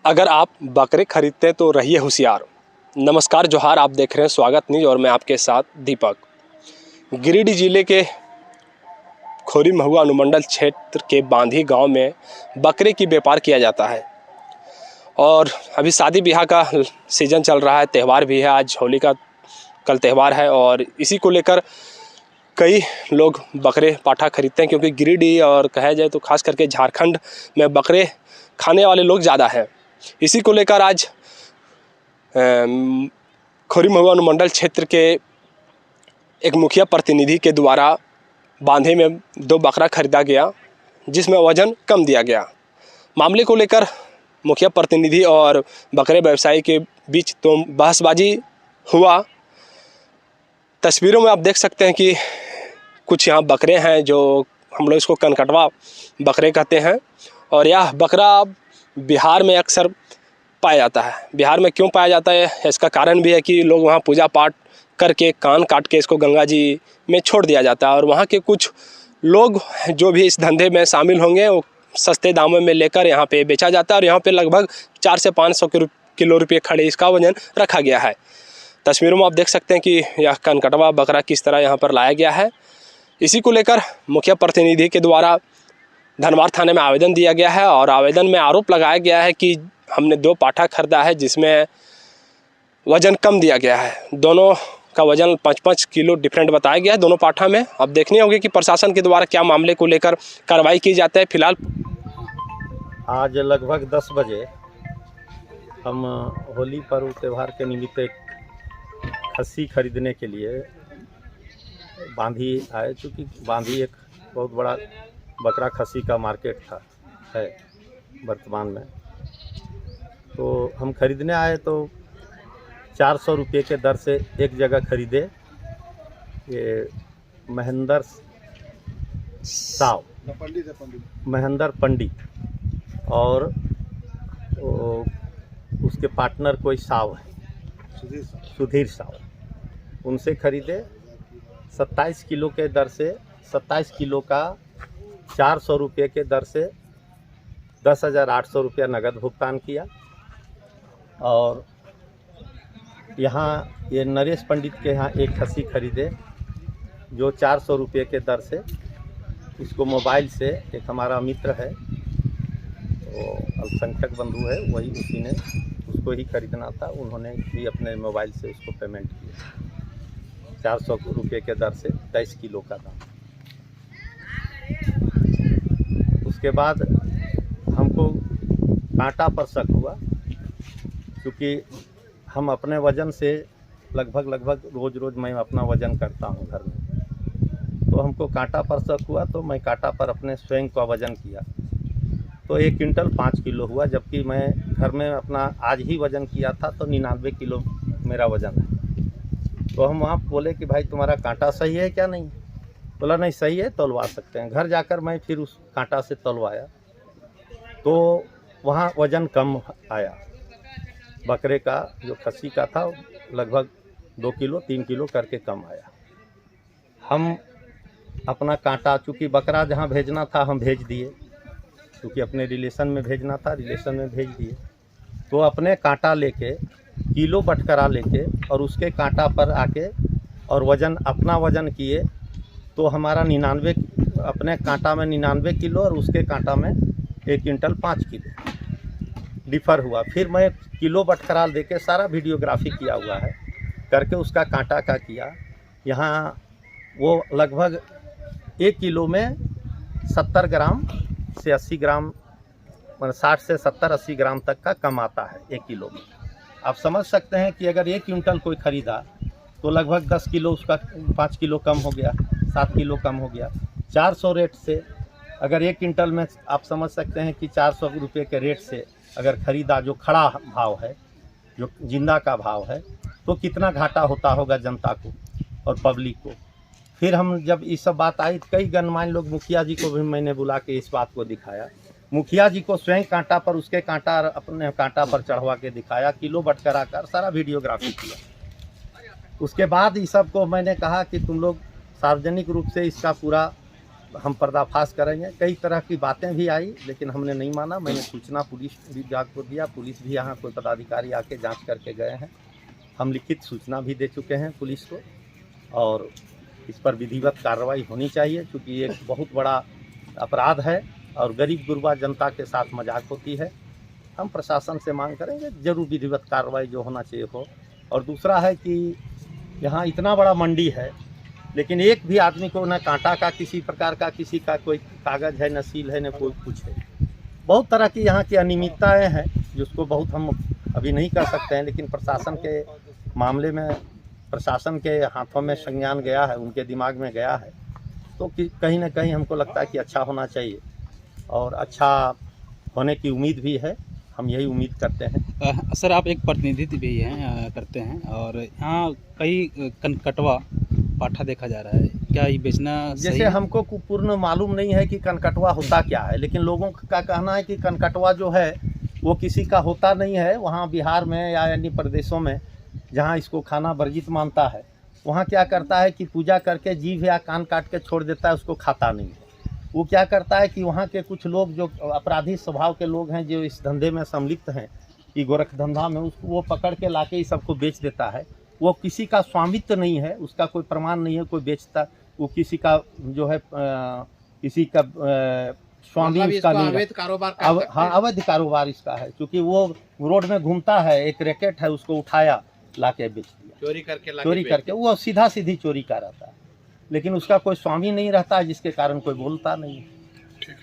अगर आप बकरे खरीदते तो रहिए होशियार। नमस्कार जोहार, आप देख रहे हैं स्वागत न्यूज और मैं आपके साथ दीपक। गिरिडीह जिले के खोरी महुआ अनुमंडल क्षेत्र के बांधी गांव में बकरे की व्यापार किया जाता है और अभी शादी ब्याह का सीज़न चल रहा है, त्यौहार भी है। आज होली का कल त्यौहार है और इसी को लेकर कई लोग बकरे पाठा खरीदते हैं, क्योंकि गिरिडीह और कहा जाए तो खास करके झारखंड में बकरे खाने वाले लोग ज़्यादा हैं। इसी को लेकर आज खोरी महुआ अनुमंडल क्षेत्र के एक मुखिया प्रतिनिधि के द्वारा बांधे में 2 बकरा खरीदा गया, जिसमें वजन कम दिया गया। मामले को लेकर मुखिया प्रतिनिधि और बकरे व्यवसायी के बीच तो बहसबाजी हुआ। तस्वीरों में आप देख सकते हैं कि कुछ यहाँ बकरे हैं जो हम लोग इसको कनकटवा बकरे कहते हैं, और यह बकरा बिहार में अक्सर पाया जाता है। बिहार में क्यों पाया जाता है, इसका कारण भी है कि लोग वहाँ पूजा पाठ करके कान काट के इसको गंगा जी में छोड़ दिया जाता है, और वहाँ के कुछ लोग जो भी इस धंधे में शामिल होंगे वो सस्ते दामों में लेकर यहाँ पे बेचा जाता है, और यहाँ पे लगभग 400 से 500 किलो रुपये खड़े इसका वजन रखा गया है। तस्वीरों में आप देख सकते हैं कि यह कनकटवा बकरा किस तरह यहाँ पर लाया गया है। इसी को लेकर मुखिया प्रतिनिधि के द्वारा धनवार थाने में आवेदन दिया गया है, और आवेदन में आरोप लगाया गया है कि हमने 2 पाठा खरीदा है जिसमें वज़न कम दिया गया है। दोनों का वज़न 5-5 किलो डिफरेंट बताया गया है दोनों पाठा में। अब देखने होंगे कि प्रशासन के द्वारा क्या मामले को लेकर कार्रवाई की जाती है। फिलहाल आज लगभग 10 बजे हम होली पर्व त्यौहार के निमित्त एक खस्सी खरीदने के लिए बांधी आए, चूँकि बांधी एक बहुत बड़ा बकरा खस्सी का मार्केट है वर्तमान में। तो हम खरीदने आए तो 400 रुपये के दर से एक जगह खरीदे। ये महेंद्र पंडित और उसके पार्टनर कोई साव है, सुधीर साव, उनसे खरीदे। 27 किलो के दर से 27 किलो का 400 रुपये के दर से 10,800 रुपया नगद भुगतान किया। और यहाँ ये नरेश पंडित के यहाँ एक खस्सी खरीदे जो 400 रुपये के दर से। इसको मोबाइल से एक हमारा मित्र है, वो अल्पसंख्यक बंधु है, वही उसी ने उसको ही खरीदना था, उन्होंने भी अपने मोबाइल से उसको पेमेंट किया। 400 रुपये के दर से 23 किलो का दाम। उसके बाद हमको कांटा पर शक हुआ, क्योंकि हम अपने वज़न से लगभग रोज़ मैं अपना वज़न करता हूँ घर में। तो हमको कांटा पर शक हुआ, तो मैं कांटा पर अपने स्वयं का वज़न किया तो 1 क्विंटल 5 किलो हुआ, जबकि मैं घर में अपना आज ही वज़न किया था तो 99 किलो मेरा वज़न है। तो हम वहाँ बोले कि भाई तुम्हारा कांटा सही है क्या? नहीं। बोला नहीं सही है, तौलवा सकते हैं। घर जाकर मैं फिर उस कांटा से तौलवाया तो वहाँ वज़न कम आया। बकरे का जो खस्सी का था लगभग 2 किलो 3 किलो करके कम आया। हम अपना कांटा, चूँकि बकरा जहाँ भेजना था हम भेज दिए, क्योंकि अपने रिलेशन में भेजना था, रिलेशन में भेज दिए। तो अपने कांटा लेके किलो बटकरा लेके और उसके कांटा पर आके और वज़न अपना वज़न किए तो हमारा 99, अपने कांटा में 99 किलो और उसके कांटा में 1 क्विंटल 5 किलो डिफ़र हुआ। फिर मैं किलो बटकरा देके सारा वीडियोग्राफी किया हुआ है करके उसका कांटा का किया। यहाँ वो लगभग 1 किलो में 70 ग्राम से 80 ग्राम, मतलब 60 से 70-80 ग्राम तक का कम आता है 1 किलो में। आप समझ सकते हैं कि अगर 1 क्विंटल कोई ख़रीदा तो लगभग 10 किलो उसका 5 किलो कम हो गया, 7 किलो कम हो गया। 400 रेट से अगर 1 क्विंटल में आप समझ सकते हैं कि 400 रुपये के रेट से अगर ख़रीदा, जो खड़ा भाव है, जो जिंदा का भाव है, तो कितना घाटा होता होगा जनता को और पब्लिक को। फिर हम जब ये सब बात आई, कई गणमान्य लोग, मुखिया जी को भी मैंने बुला के इस बात को दिखाया। मुखिया जी को स्वयं कांटा पर, उसके कांटा अपने कांटा पर चढ़वा के दिखाया, किलो बटकरा कर सारा वीडियोग्राफी किया। उसके बाद इस सब को मैंने कहा कि तुम लोग सार्वजनिक रूप से इसका पूरा हम पर्दाफाश करेंगे। कई तरह की बातें भी आई, लेकिन हमने नहीं माना। मैंने सूचना पुलिस विभाग को दिया, पुलिस भी यहाँ कोई पदाधिकारी आके जांच करके गए हैं। हम लिखित सूचना भी दे चुके हैं पुलिस को, और इस पर विधिवत कार्रवाई होनी चाहिए, क्योंकि ये एक बहुत बड़ा अपराध है और गरीब गुरबा जनता के साथ मजाक होती है। हम प्रशासन से मांग करेंगे जरूर विधिवत कार्रवाई जो होना चाहिए हो। और दूसरा है कि यहाँ इतना बड़ा मंडी है, लेकिन एक भी आदमी को न कांटा का किसी प्रकार का, किसी का कोई कागज़ है, न सील है, न कोई कुछ है। बहुत तरह की यहाँ की अनियमितताएँ हैं, जिसको बहुत हम अभी नहीं कर सकते हैं, लेकिन प्रशासन के मामले में, प्रशासन के हाथों में संज्ञान गया है, उनके दिमाग में गया है, तो कहीं ना कहीं हमको लगता है कि अच्छा होना चाहिए और अच्छा होने की उम्मीद भी है। हम यही उम्मीद करते हैं। सर, आप एक प्रतिनिधित्व भी हैं करते हैं, और यहाँ कई कनकटवा पाठा देखा जा रहा है, क्या ये बेचना जैसे सही है? हमको पूर्ण मालूम नहीं है कि कनकटवा होता क्या है, लेकिन लोगों का कहना है कि कनकटवा जो है वो किसी का होता नहीं है। वहाँ बिहार में या अन्य प्रदेशों में जहाँ इसको खाना वर्जित मानता है, वहाँ क्या करता है कि पूजा करके जीभ या कान काट के छोड़ देता है, उसको खाता नहीं है। वो क्या करता है कि वहाँ के कुछ लोग जो अपराधी स्वभाव के लोग हैं, जो इस धंधे में संलिप्त हैं, कि गोरख धंधा में, उसको वो पकड़ के लाके इस सबको बेच देता है। वो किसी का स्वामित्व नहीं है, उसका कोई प्रमाण नहीं है, कोई बेचता, वो किसी का जो है किसी का स्वामी मतलब उसका नहीं, अवैध कारोबार हाँ, अवैध कारोबार इसका है। क्योंकि वो रोड में घूमता है, एक रैकेट है, उसको उठाया लाके बेच दिया, चोरी करके वो सीधा सीधी चोरी का रहता है, लेकिन उसका कोई स्वामी नहीं रहता है, जिसके कारण कोई बोलता नहीं है।